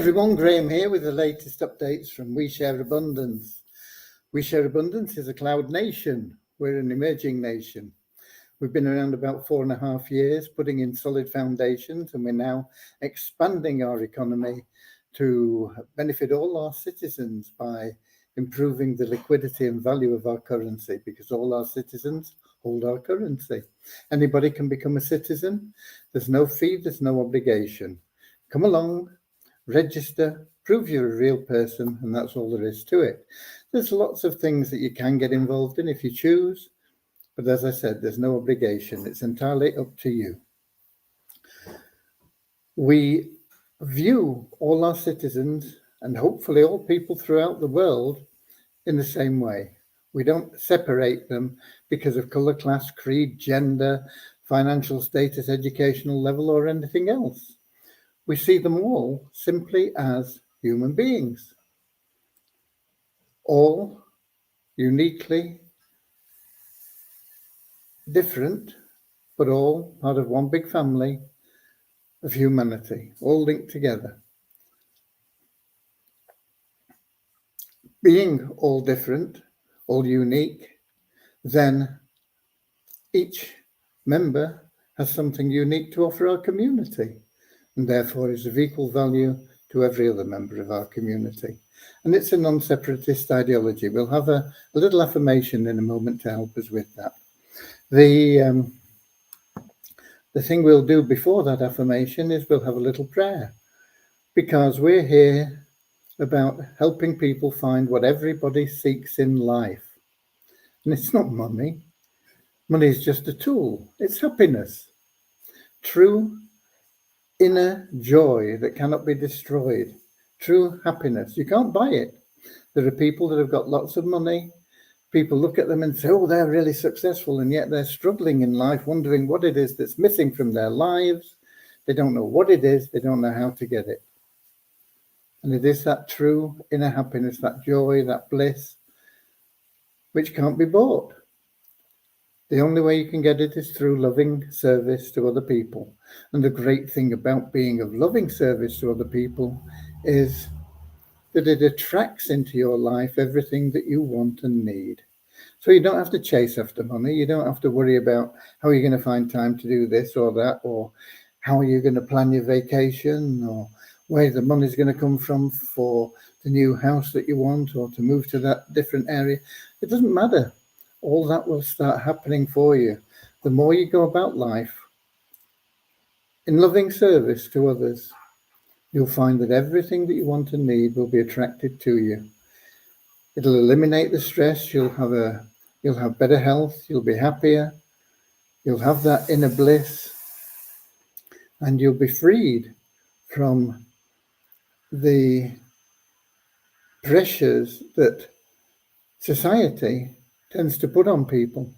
everyone, Graham here with the latest updates from We Share Abundance. We Share Abundance is a cloud nation. We're an emerging nation. We've been around about 4.5 years, putting in solid foundations, and we're now expanding our economy to benefit all our citizens by improving the liquidity and value of our currency, because all our citizens hold our currency. Anybody can become a citizen. There's no fee, there's no obligation. Come along, register, prove you're a real person, and that's all there is to it. There's lots of things that you can get involved in if you choose, but as I said, there's no obligation. It's entirely up to you. We view all our citizens, and hopefully all people throughout the world, in the same way. We don't separate them because of colour, class, creed, gender, financial status, educational level, or anything else. We see them all simply as human beings, all uniquely different, but all part of one big family of humanity, all linked together. Being all different, all unique, then each member has something unique to offer our community, and therefore is of equal value to every other member of our community. And it's a non-separatist ideology. We'll have a little affirmation in a moment to help us with that. The thing we'll do before that affirmation is we'll have a little prayer, because we're here about helping people find what everybody seeks in life. And it's not money. Money is just a tool. It's happiness. True inner joy that cannot be destroyed. True happiness. You can't buy it. There are people that have got lots of money. People look at them and say, oh, they're really successful, and yet they're struggling in life, wondering what it is that's missing from their lives. They don't know what it is. They don't know how to get it. And it is that true inner happiness, that joy, that bliss, which can't be bought. The only way you can get it is through loving service to other people. And the great thing about being of loving service to other people is that it attracts into your life everything that you want and need. So you don't have to chase after money. You don't have to worry about how you're going to find time to do this or that, or how are you going to plan your vacation, or where the money's going to come from for the new house that you want, or to move to that different area. It doesn't matter. All that will start happening for you. The more you go about life in loving service to others, you'll find that everything that you want and need will be attracted to you. It'll eliminate the stress. You'll have better health. You'll be happier. You'll have that inner bliss, and you'll be freed from the pressures that society tends to put on people.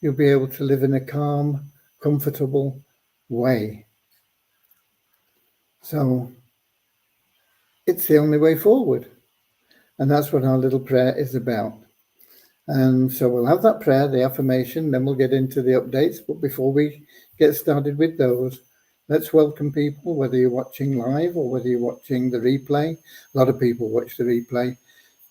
You'll be able to live in a calm, comfortable way. So it's the only way forward. And that's what our little prayer is about. And so we'll have that prayer, the affirmation, then we'll get into the updates. But before we get started with those, let's welcome people, whether you're watching live or whether you're watching the replay. A lot of people watch the replay.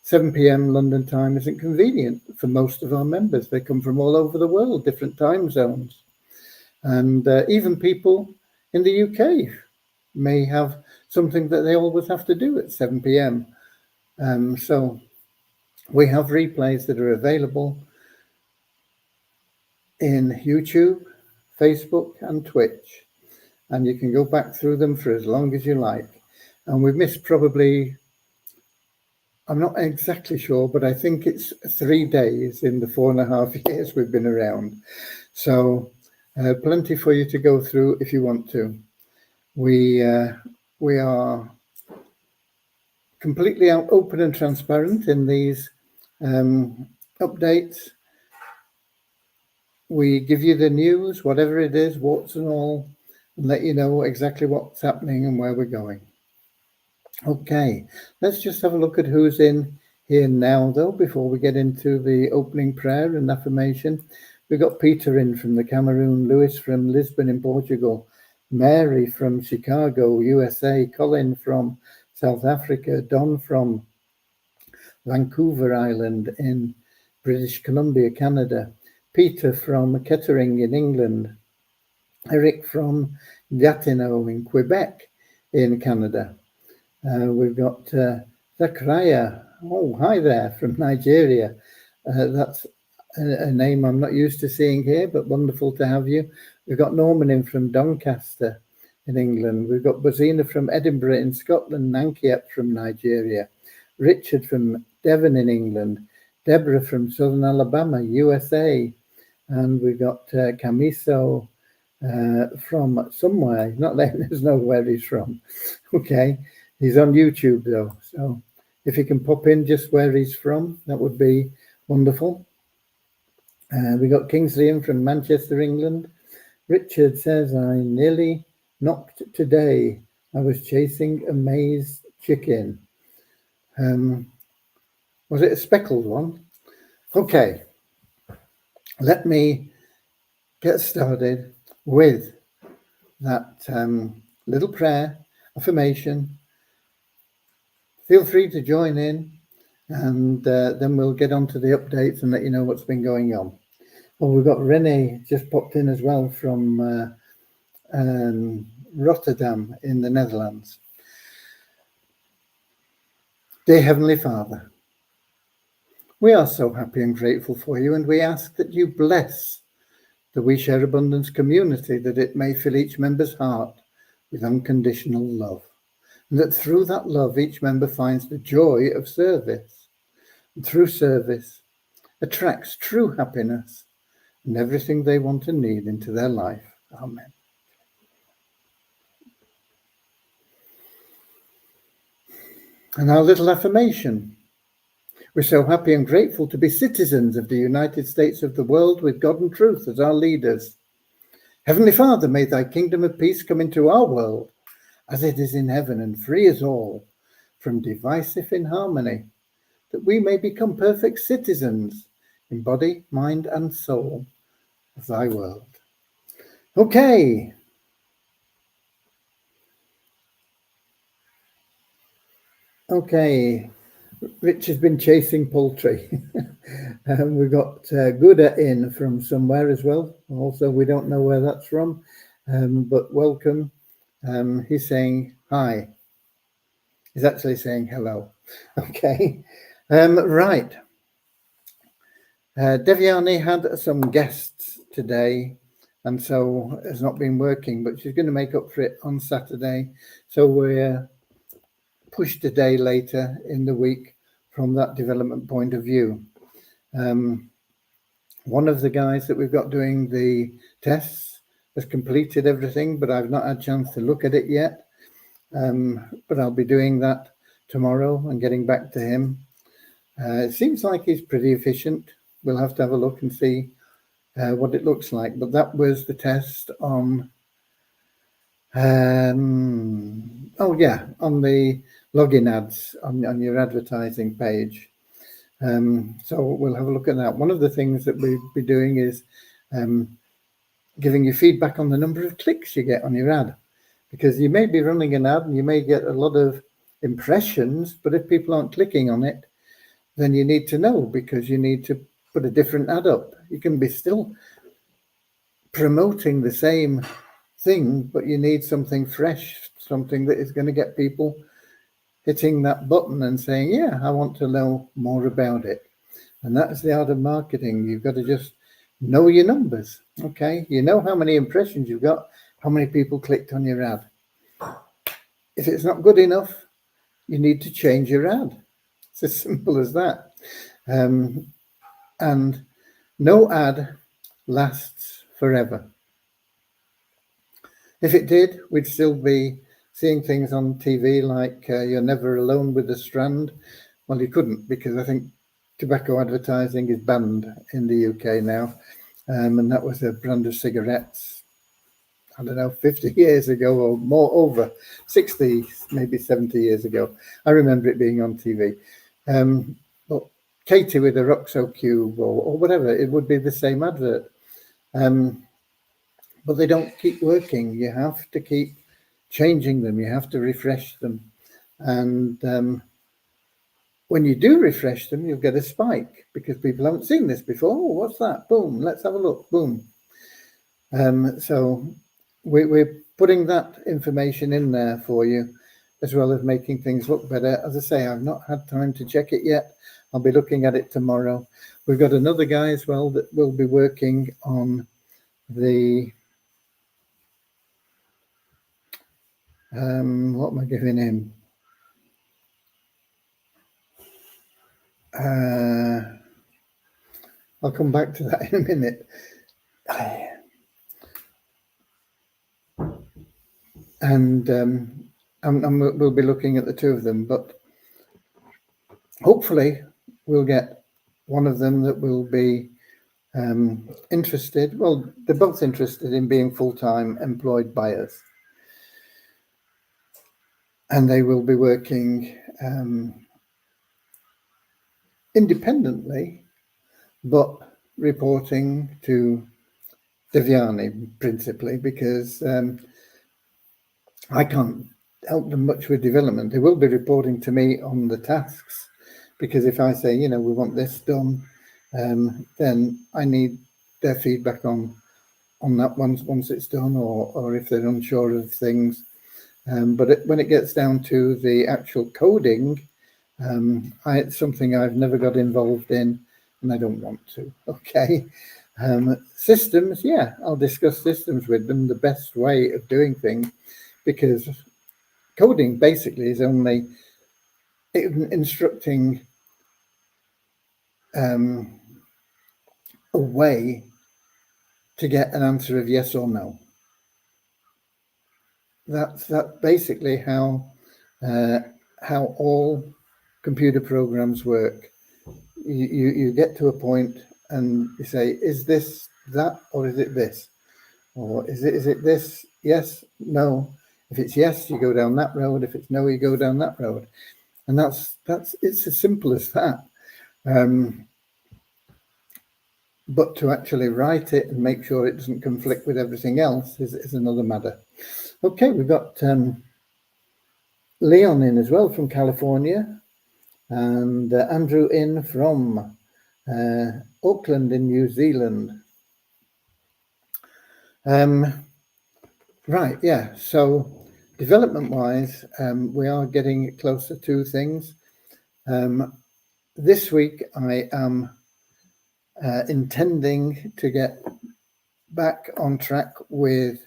7 p.m. London time isn't convenient for most of our members. They come from all over the world, different time zones. And even people in the UK may have something that they always have to do at 7 p.m. So we have replays that are available in YouTube, Facebook, and Twitch. And you can go back through them for as long as you like. And we've missed probably, I'm not exactly sure, but I think it's 3 days in the 4.5 years we've been around. So plenty for you to go through if you want to. We are completely open and transparent in these updates. We give you the news, whatever it is, warts and all, and let you know exactly what's happening and where we're going. Okay, let's just have a look at who's in here now, though, before we get into the opening prayer and affirmation. We've got Peter in from the Cameroon, Lewis from Lisbon in Portugal, Mary from Chicago, USA, Colin from South Africa, Don from Vancouver Island in British Columbia, Canada, Peter from Kettering in England, Eric from Gatineau in Quebec in Canada. We've got Zachariah, oh, hi there, from Nigeria. That's a name I'm not used to seeing here, but wonderful to have you. We've got Norman in from Doncaster in England. We've got Bozina from Edinburgh in Scotland, Nankiep from Nigeria, Richard from Devon in England, Deborah from Southern Alabama, USA, and we've got Camiso from somewhere. He's not letting us know where he's from. Okay, he's on YouTube though, so if he can pop in just where he's from, that would be wonderful. We got Kingsley in from Manchester, England. Richard says, I nearly knocked today. I was chasing a maize chicken. Was it a speckled one? Okay, let me get started with that little prayer, affirmation. Feel free to join in, and then we'll get on to the updates and let you know what's been going on. Well, we've got Renee just popped in as well from Rotterdam in the Netherlands. Dear Heavenly Father, we are so happy and grateful for you, and we ask that you bless the We Share Abundance community, that it may fill each member's heart with unconditional love, and that through that love each member finds the joy of service, and through service attracts true happiness and everything they want and need into their life. Amen. And our little affirmation. We're so happy and grateful to be citizens of the United States of the world with God and truth as our leaders. Heavenly Father, may thy kingdom of peace come into our world as it is in heaven, and free us all from divisive inharmony, that we may become perfect citizens in body, mind, and soul of thy world. Okay. Okay. Rich has been chasing poultry. We've got Gouda in from somewhere as well. Also, we don't know where that's from, but welcome. He's saying hi. He's actually saying hello. Okay. Right. Devyani had some guests today, and so has not been working, but she's going to make up for it on Saturday. So we're pushed a day later in the week from that development point of view. One of the guys that we've got doing the tests has completed everything, but I've not had a chance to look at it yet. But I'll be doing that tomorrow and getting back to him. It seems like he's pretty efficient. We'll have to have a look and see what it looks like. But that was the test on, on the login ads on your advertising page. So we'll have a look at that. One of the things that we'll be doing is giving you feedback on the number of clicks you get on your ad, because you may be running an ad and you may get a lot of impressions, but if people aren't clicking on it, then you need to know, because you need to put a different ad up. You can be still promoting the same thing, but you need something fresh, something that is going to get people hitting that button and saying, yeah, I want to know more about it. And that's the art of marketing. You've got to just know your numbers. Okay, you know how many impressions you've got, how many people clicked on your ad. If it's not good enough, you need to change your ad. It's as simple as that. And no ad lasts forever. If it did, we'd still be seeing things on TV like You're Never Alone with a Strand. Well, you couldn't, because I think tobacco advertising is banned in the UK now. And that was a brand of cigarettes, I don't know, 50 years ago or more, over 60, maybe 70 years ago. I remember it being on TV. But Katie with a Roxo cube or whatever, it would be the same advert. but they don't keep working. You have to keep changing them. You have to refresh them. And when you do refresh them, you'll get a spike because people haven't seen this before. Oh, what's that? Boom, let's have a look. Boom. So we're putting that information in there for you, as well as making things look better. As I say, I've not had time to check it yet. I'll be looking at it tomorrow. We've got another guy as well that will be working on the what am I giving him? I'll come back to that in a minute. And we'll be looking at the two of them, but hopefully we'll get one of them that will be interested. Well, they're both interested in being full-time employed by us, and they will be working independently, but reporting to Devyani principally, because I can't help them much with development. They will be reporting to me on the tasks, because if I say, we want this done, then I need their feedback on that once it's done, or if they're unsure of things. But when it gets down to the actual coding, it's something I've never got involved in, and I don't want to. Okay. Systems, yeah, I'll discuss systems with them, the best way of doing things, because coding basically is only instructing a way to get an answer of yes or no. That's basically how all computer programs work. You get to a point and you say, is this that, or is it this, or is it this? Yes, no. If it's yes, you go down that road. If it's no, you go down that road. And it's as simple as that. But to actually write it and make sure it doesn't conflict with everything else is another matter. Okay, we've got Leon in as well from California, and Andrew in from Auckland in New Zealand. Right, yeah. So development-wise, we are getting closer to things. This week, I am intending to get back on track with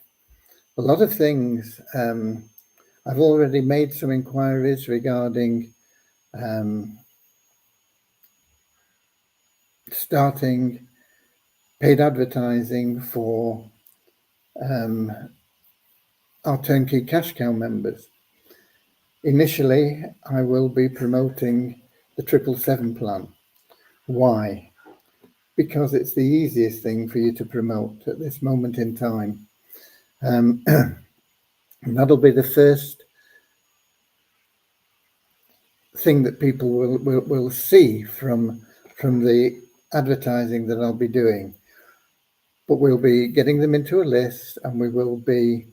a lot of things. I've already made some inquiries regarding starting paid advertising for our turnkey cash cow members. Initially, I will be promoting the 777 plan. Why? Because it's the easiest thing for you to promote at this moment in time. And that'll be the first thing that people will see from the advertising that I'll be doing. But we'll be getting them into a list, and we will be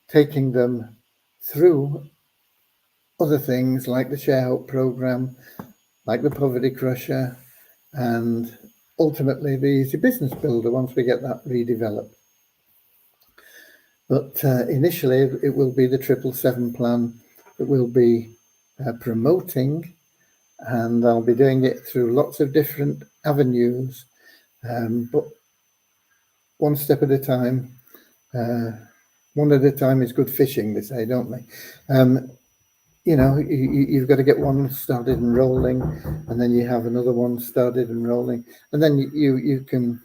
taking them through other things like the Share Hope program, like the Poverty Crusher, and ultimately the Easy Business Builder once we get that redeveloped. But initially, it will be the 777 plan that we'll be promoting, and I'll be doing it through lots of different avenues, but one step at a time. One at a time is good fishing, they say, don't they? You've got to get one started and rolling, and then you have another one started and rolling, and then you can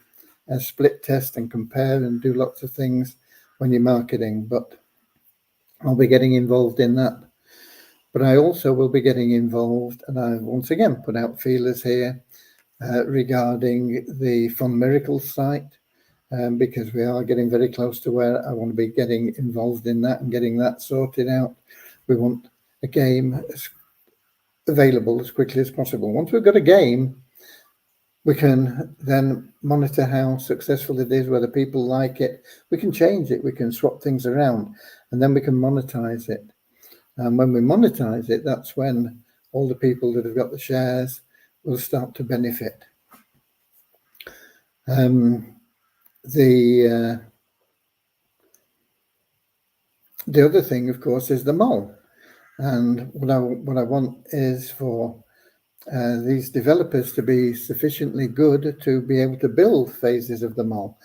split test and compare and do lots of things when you're marketing. But I'll be getting involved in that. But I also will be getting involved, and I once again put out feelers here regarding the Fun Miracles site, because we are getting very close to where I want to be getting involved in that and getting that sorted out. We want a game available as quickly as possible. Once we've got a game, We can then monitor how successful it is, whether people like it. We can change it, we can swap things around, and then we can monetize it. And when we monetize it, that's when all the people that have got the shares will start to benefit. The other thing, of course, is the mall. And what I want is for these developers to be sufficiently good to be able to build phases of the mall.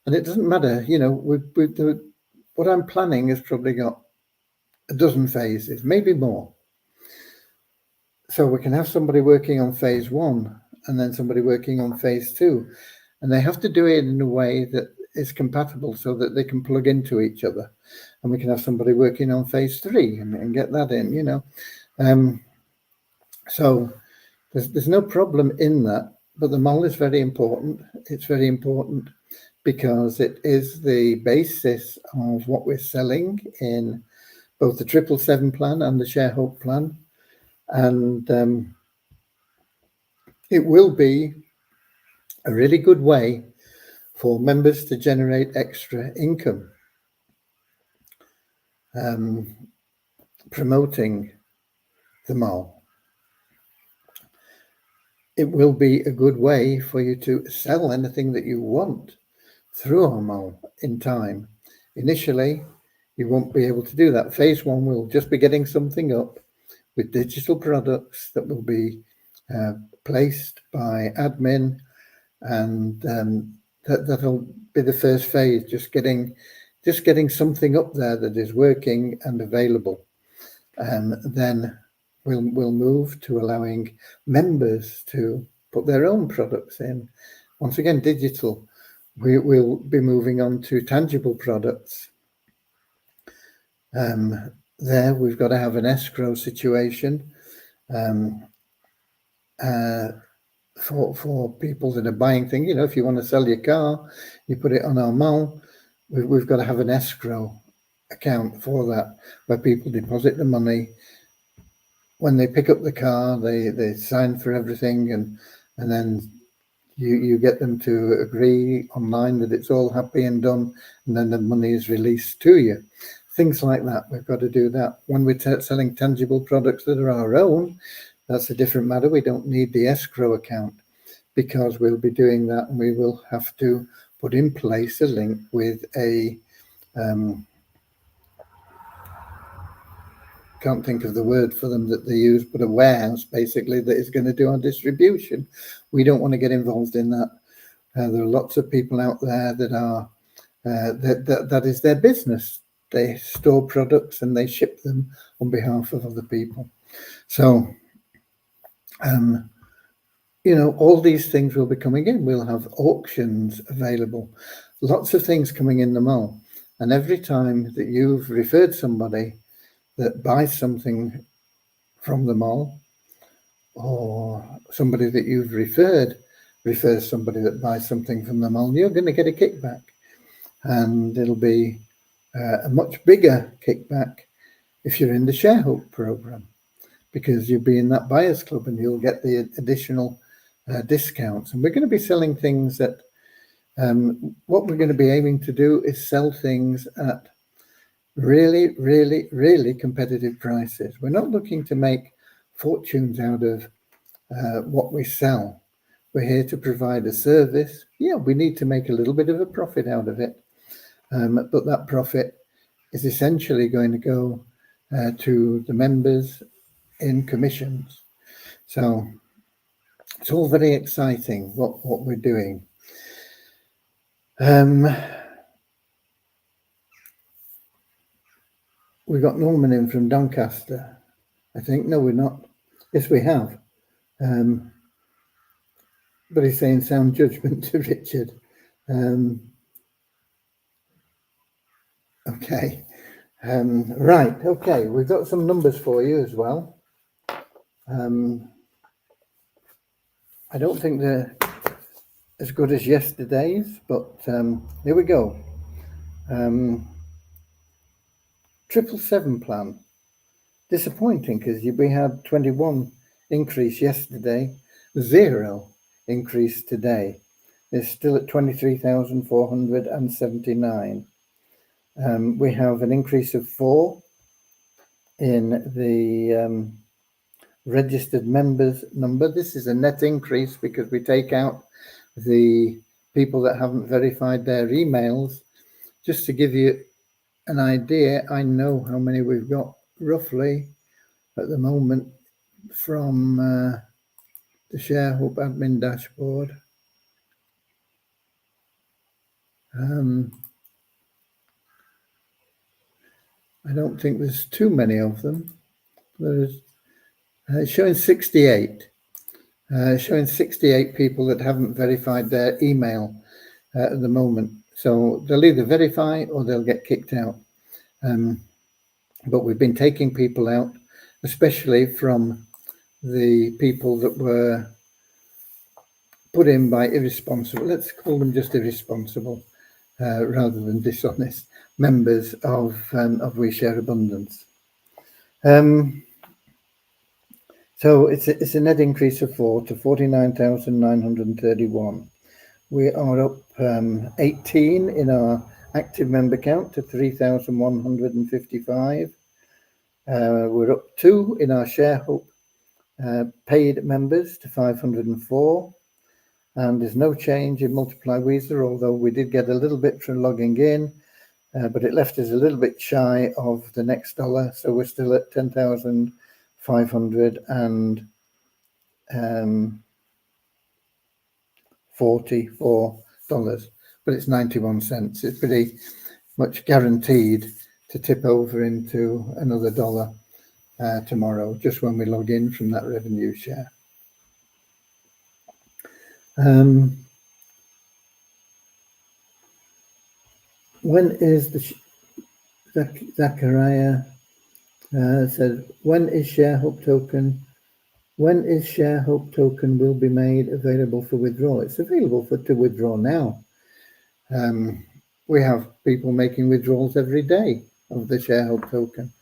And it doesn't matter, what I'm planning has probably got a dozen phases, maybe more. So we can have somebody working on phase one and then somebody working on phase two. And they have to do it in a way that is compatible so that they can plug into each other. And we can have somebody working on phase three and get that in, So there's no problem in that, but the mall is very important. It's very important because it is the basis of what we're selling in both the 777 plan and the Share Hope plan. And it will be a really good way for members to generate extra income, promoting the mall. It will be a good way for you to sell anything that you want through our mall in time. Initially, you won't be able to do that. Phase one will just be getting something up with digital products that will be placed by admin, and that'll be the first phase, just getting something up there that is working and available. Then we'll move to allowing members to put their own products in. Once again, digital. We'll be moving on to tangible products. There we've got to have an escrow situation for people that are buying things. If you want to sell your car, you put it on our mall. We've got to have an escrow account for that, where people deposit the money. When they pick up the car, they sign for everything, and then you get them to agree online that it's all happy and done, and then the money is released to you. Things like that, we've got to do that. When we're selling tangible products that are our own, that's a different matter. We don't need the escrow account, because we'll be doing that, and we will have to put in place a link with a can't think of the word for them that they use, but a warehouse basically that is going to do our distribution. We don't want to get involved in that. There are lots of people out there that are that is their business. They store products and they ship them on behalf of other people. So, all these things will be coming in. We'll have auctions available, lots of things coming in the mall. And every time that you've referred somebody that buys something from the mall, or somebody that you've refers somebody that buys something from the mall, you're going to get a kickback. And it'll be a much bigger kickback if you're in the Share Hope program, because you'll be in that buyers club and you'll get the additional discounts. And we're going to be selling things that what we're going to be aiming to do is sell things at really, really, really competitive prices. We're not looking to make fortunes out of what we sell. We're here to provide a service. Yeah, we need to make a little bit of a profit out of it. But that profit is essentially going to go to the members in commissions. So it's all very exciting what we're doing. We got Norman in from Doncaster, I think. No, we're not. Yes, we have. But he's saying sound judgment to Richard. Okay. Right. Okay. We've got some numbers for you as well. I don't think they're as good as yesterday's, but here we go. 777 plan. Disappointing, because we had 21 increase yesterday, 0 increase today. It's still at 23,479. We have an increase of 4 in the registered members number. This is a net increase because we take out the people that haven't verified their emails. Just to give you an idea, I know how many we've got roughly at the moment from the ShareHub admin dashboard. I don't think there's too many of them. There's showing 68. Showing 68 people that haven't verified their email at the moment. So they'll either verify or they'll get kicked out. But we've been taking people out, especially from the people that were put in by irresponsible, let's call them just irresponsible, rather than dishonest members of We Share Abundance. So it's a net increase of 4 to 49,931. We are up 18 in our active member count to 3,155. We're up 2 in our ShareHub paid members to 504. And there's no change in Multiply Weezer, although we did get a little bit from logging in, but it left us a little bit shy of the next dollar. So we're still at $10,544, but it's 91 cents. It's pretty much guaranteed to tip over into another dollar tomorrow, just when we log in from that revenue share. When is the Zachariah said, when is ShareHub token will be made available for withdrawal? It's available to withdraw now. We have people making withdrawals every day of the ShareHub token.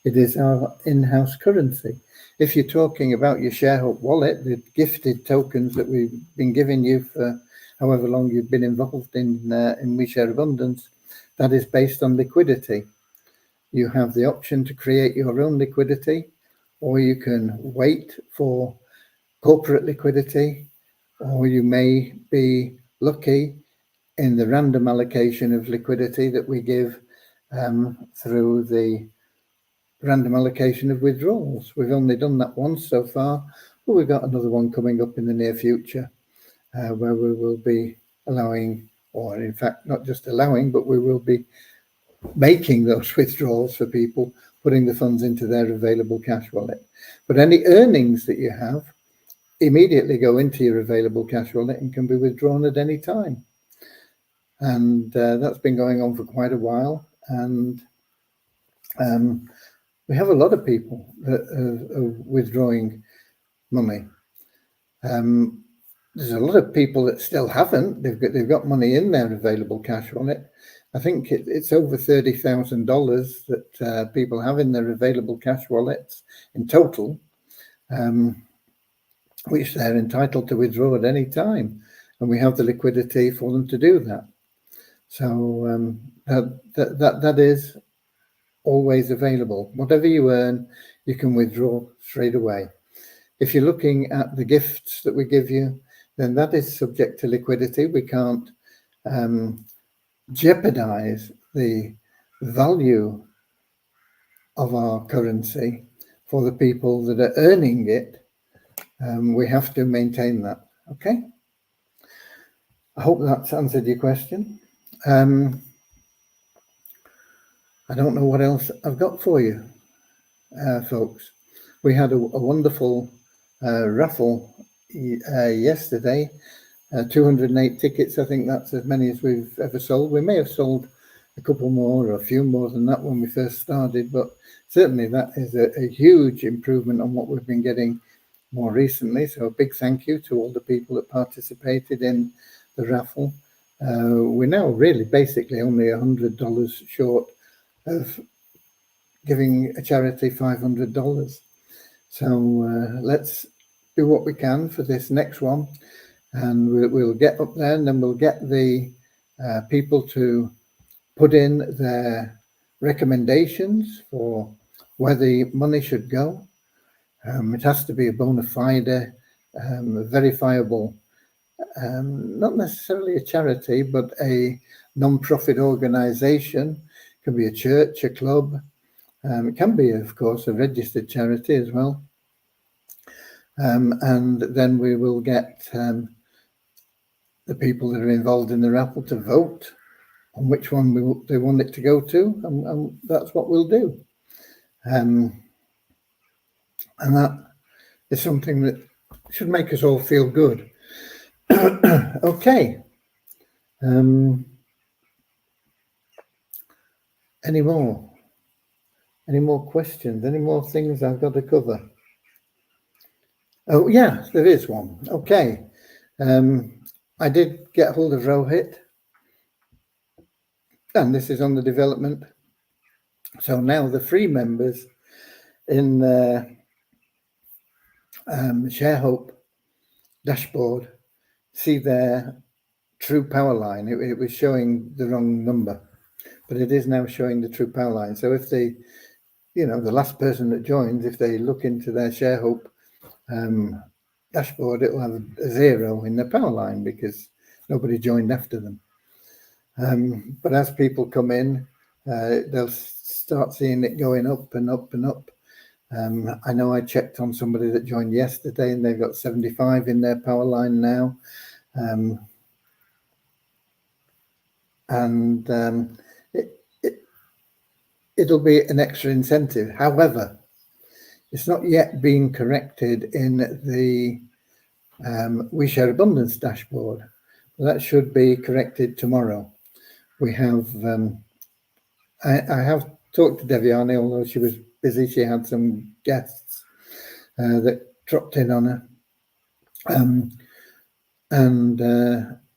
It is our in-house currency. If you're talking about your ShareHub wallet, the gifted tokens that we've been giving you for however long you've been involved in We Share Abundance, that is based on liquidity. You have the option to create your own liquidity, or you can wait for corporate liquidity, or you may be lucky in the random allocation of liquidity that we give through the random allocation of withdrawals. We've only done that once so far, but we've got another one coming up in the near future where we will be allowing, or in fact, not just allowing, but we will be making those withdrawals for people, putting the funds into their available cash wallet. But any earnings that you have immediately go into your available cash wallet and can be withdrawn at any time. And that's been going on for quite a while. And we have a lot of people that are withdrawing money. There's a lot of people that still haven't. They've got money in their available cash wallet. I think it's over $30,000 that people have in their available cash wallets in total, which they're entitled to withdraw at any time, and we have the liquidity for them to do that. So that is always available. Whatever you earn, you can withdraw straight away. If you're looking at the gifts that we give you, then that is subject to liquidity. We can't jeopardize the value of our currency for the people that are earning it. We have to maintain that. Okay. I hope that's answered your question. I don't know what else I've got for you, folks. We had a wonderful raffle yesterday. 208 tickets. I think that's as many as we've ever sold. We may have sold a couple more or a few more than that when we first started, but certainly that is a huge improvement on what we've been getting more recently. So a big thank you to all the people that participated in the raffle. We're now really basically only $100 short of giving a charity $500. So let's do what we can for this next one. and we'll get up there, and then we'll get the people to put in their recommendations for where the money should go. It has to be a bona fide, verifiable, not necessarily a charity, but a non-profit organisation. It can be a church, a club. It can be, of course, a registered charity as well. And then we will get the people that are involved in the raffle to vote on which one they want it to go to, and that's what we'll do. And that is something that should make us all feel good. Okay. Any more questions? Any more things I've got to cover? Oh, yeah, there is one. Okay. I did get hold of Rohit, and this is on the development. So now the free members in the ShareHope dashboard see their true power line. It was showing the wrong number, but it is now showing the true power line. So if the last person that joins, if they look into their ShareHope dashboard, it will have a 0 in the power line because nobody joined after them. But as people come in, they'll start seeing it going up and up and up. I know I checked on somebody that joined yesterday, and they've got 75 in their power line now. It'll be an extra incentive. However, it's not yet been corrected in the We Share Abundance dashboard. That should be corrected tomorrow. We have, I have talked to Deviani, although she was busy. She had some guests that dropped in on her. And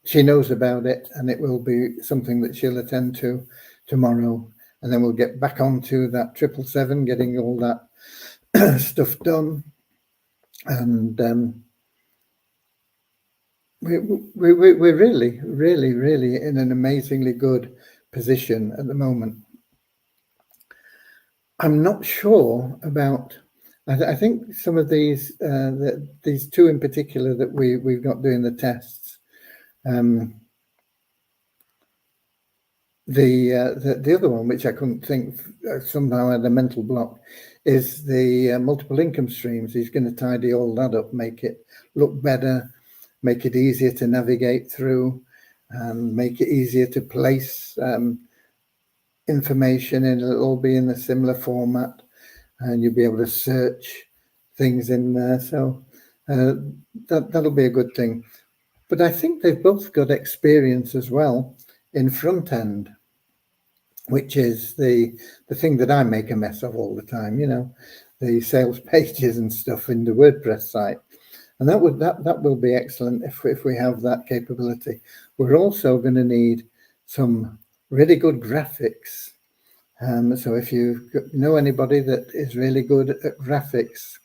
she knows about it, and it will be something that she'll attend to tomorrow. And then we'll get back onto that 777, getting all that stuff done. And we're really, really, really in an amazingly good position at the moment. I'm not sure about. I think some of these two in particular that we've got doing the tests. The other one, which I couldn't think, somehow had a mental block, is the multiple income streams. He's going to tidy all that up, make it look better, make it easier to navigate through, and make it easier to place information in. It'll all be in a similar format, and you'll be able to search things in there. So that'll be a good thing. But I think they've both got experience as well in front end, which is the thing that I make a mess of all the time, the sales pages and stuff in the WordPress site. And that will be excellent if we have that capability. We're also going to need some really good graphics. So if you know anybody that is really good at graphics,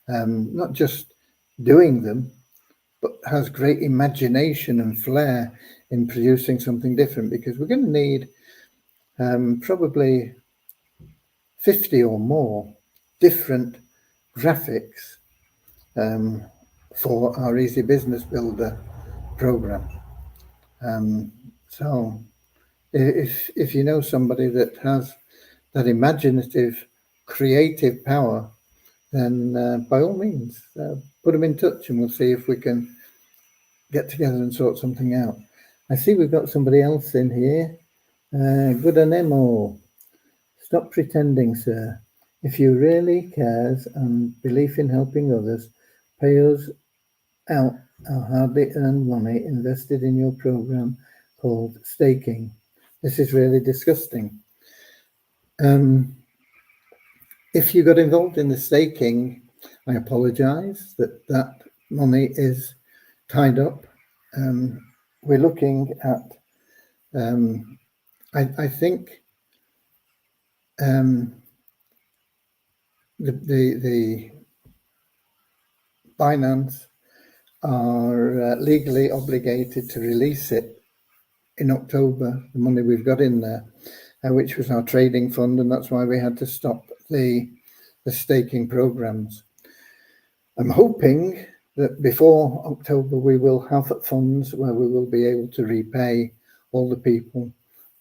not just doing them, but has great imagination and flair in producing something different, because we're going to need probably 50 or more different graphics for our Easy Business Builder program. So if you know somebody that has that imaginative, creative power, then by all means, put them in touch, and we'll see if we can get together and sort something out. I see we've got somebody else in here. Good Anemo. Stop pretending, sir. If you really cares and belief in helping others, pay us out our hardly earned money invested in your program called staking. This is really disgusting. If you got involved in the staking, I apologize that money is tied up. We're looking at, I think, the Binance are legally obligated to release it in October, the money we've got in there, which was our trading fund, and that's why we had to stop the staking programs. I'm hoping that before October we will have funds where we will be able to repay all the people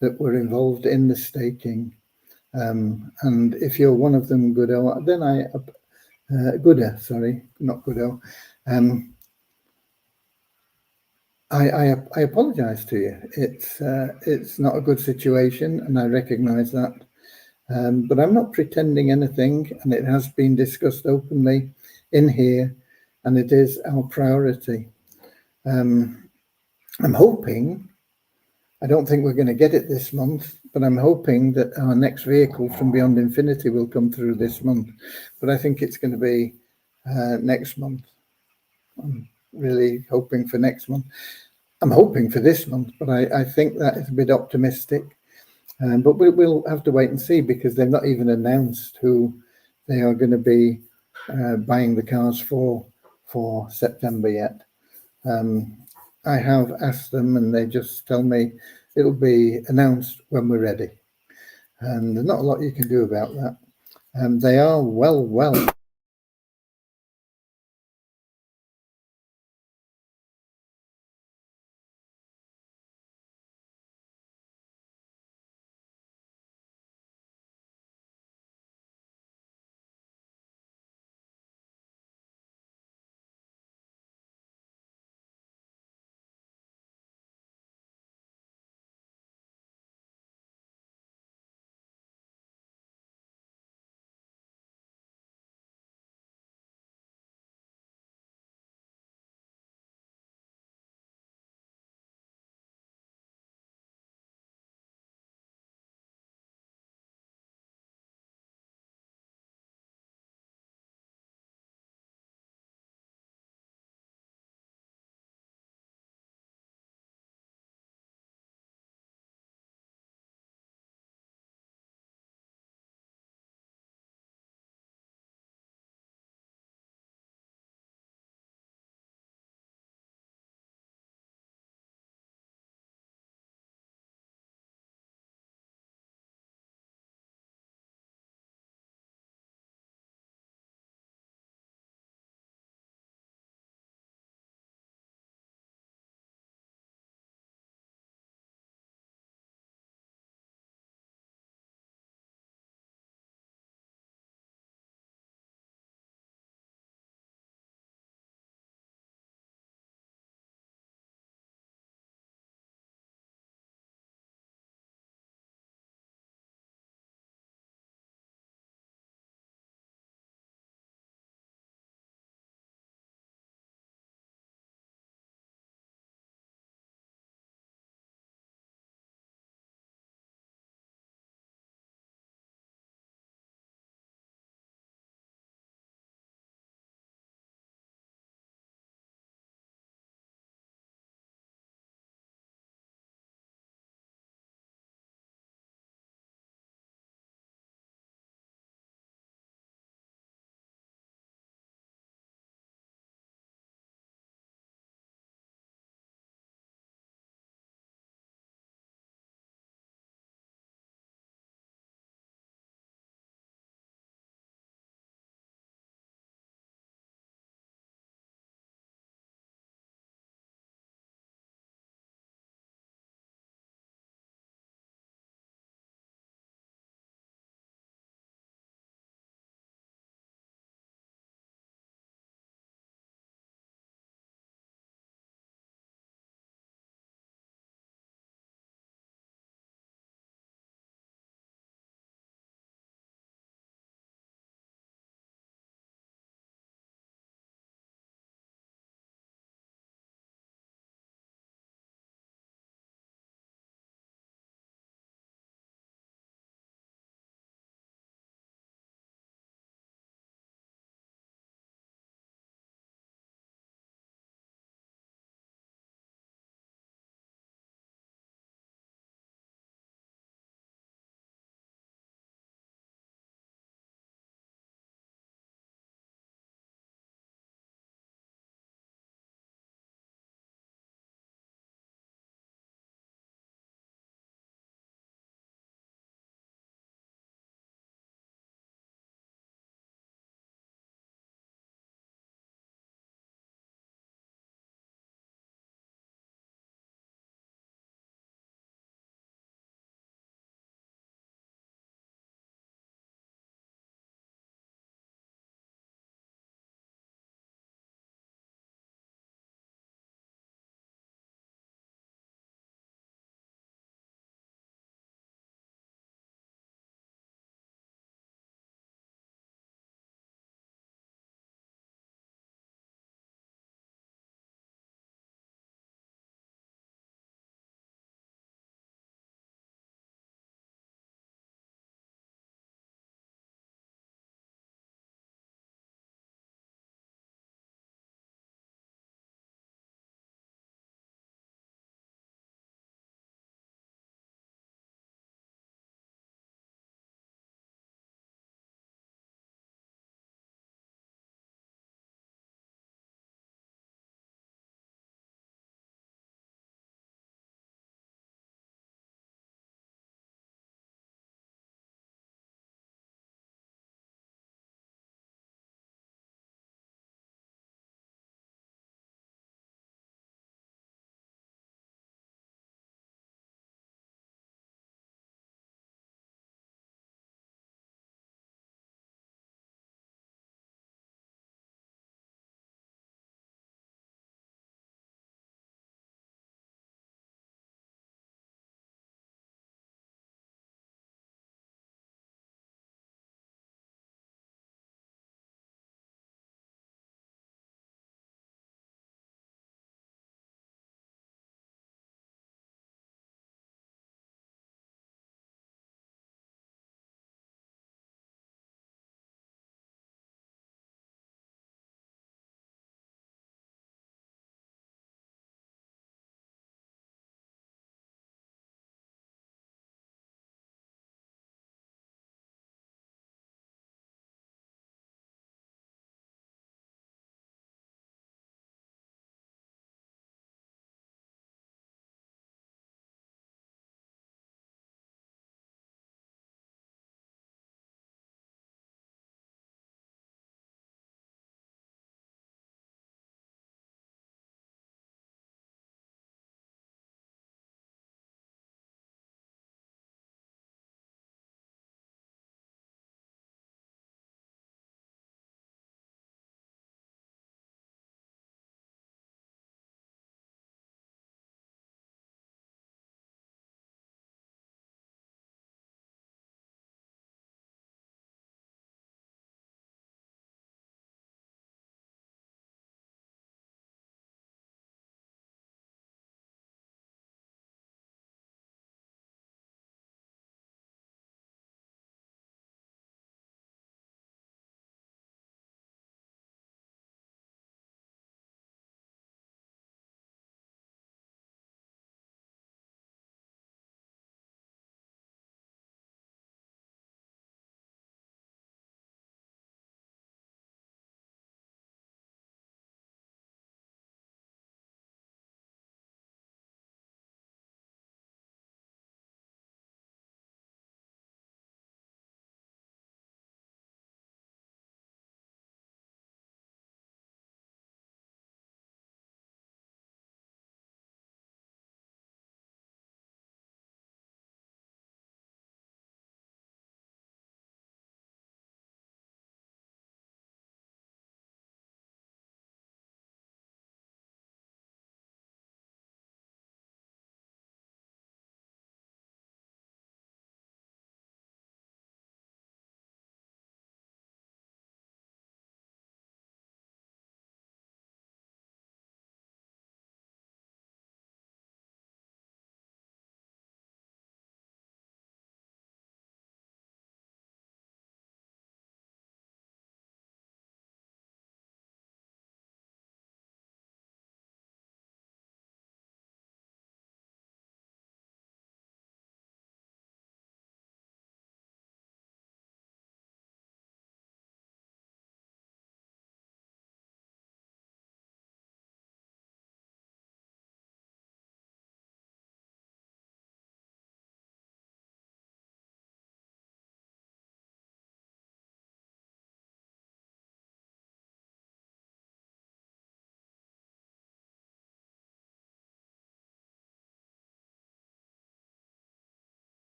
that were involved in the staking. And if you're one of them, Goodell, then Gooder, sorry, not Goodell. I apologise to you. It's not a good situation, and I recognise that. But I'm not pretending anything, and it has been discussed openly in here, and it is our priority. I'm hoping, I don't think we're going to get it this month, but I'm hoping that our next vehicle from Beyond Infinity will come through this month. But I think it's going to be next month. I'm really hoping for next month. I'm hoping for this month, but I think that is a bit optimistic. But we'll have to wait and see, because they've not even announced who they are going to be buying the cars for September yet. I have asked them, and they just tell me it'll be announced when we're ready. And there's not a lot you can do about that. They are well